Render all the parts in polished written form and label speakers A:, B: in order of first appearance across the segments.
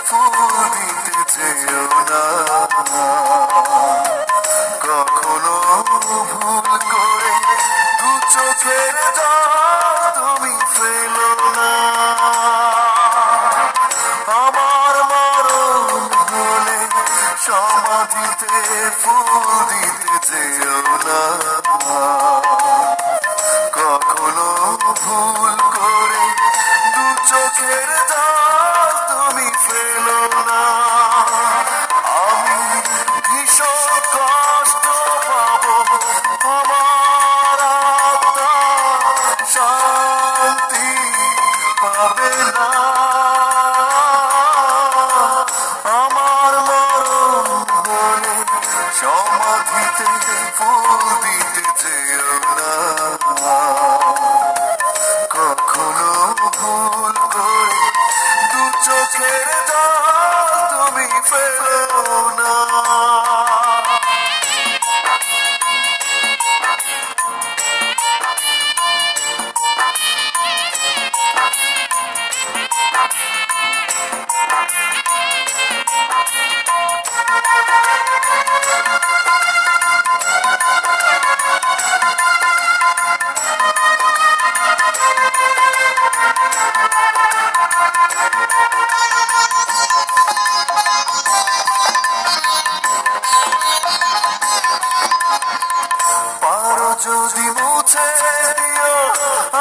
A: ফুল দিতে যেও না, কখনো ভুল করে দু চোখের জল তুমি ফেলো না। আমার মরণ হলে সমাধিতে ফুল দিতে যেও না, কখনো ভুল করে দু চোখের জল তুমি ফেলো না। আমি ভীষণ কষ্ট পাবো, আমার আত্মা শান্তি পাবে না। আমার মরণ হলে সমাধিতে ফুল দিতে যেও না, কখনো ভুল করে দু চোখের জল তুমি ফেলো না। পারো যদি মুছে দিও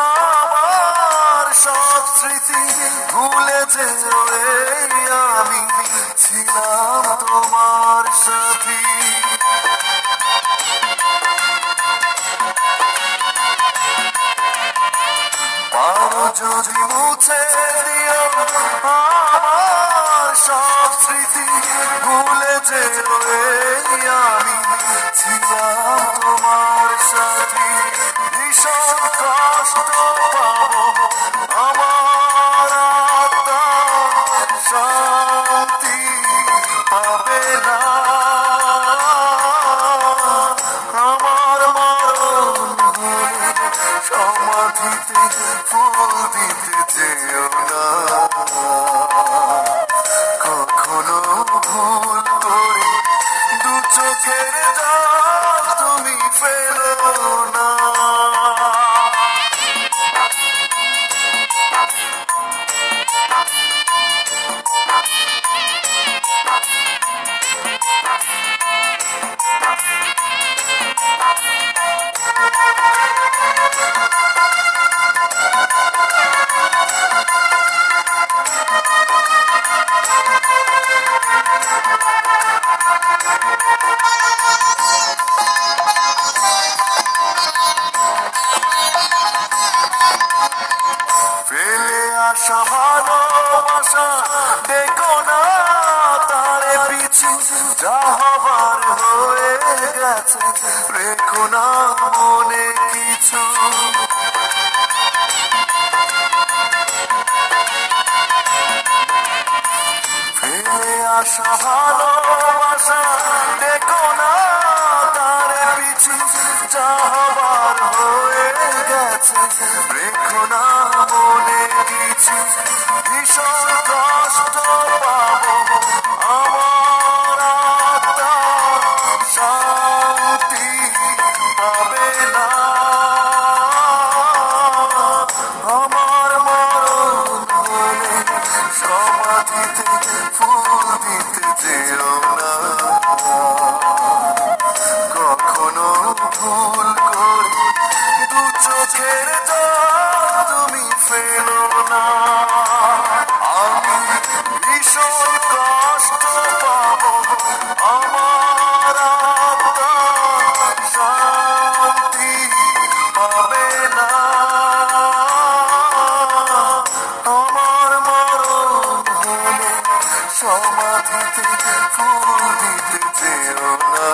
A: আমার সব স্মৃতি, ভুলে যেও এই আমি ছিলাম তোমার সাথী। পারো যদি মুছে দিও আমার সব স্মৃতি, ভুলে যেও এই আমি ছিলাম তোমার সাথী। ভীষণ কষ্ট পাবো, আমার আত্মা শান্তি পাবে না। আমার মরণ হলে সমাধিতে ফুল দিতে যেও না, কখনো ভুল করে দু চোখের জল তুমি ফেলো না। ফেলে আসা ভালোবাসা দেখো না তারে পিছু, যা হবার হয়ে গেছে রেখো না মনে কিছু। ফেলে আসা ভালোবাসা দেখো না তারে পিছু, যা হবার হয়ে গেছে রেখো না মনে কিছু। ভীষণ কষ্ট পাবো, আমার আত্মা শান্তি পাবে না। আমার মরণ হলে সমাধিতে ফুল দিতে যেও না, কখনো ভুল করে দু চোখের জল তুমি ফেলো না। আমি ভীষণ কষ্ট পাবো, আমার আত্মা শান্তি পাবে না। আমার মরণ হলে সমাধিতে ফুল দিতে যেও না।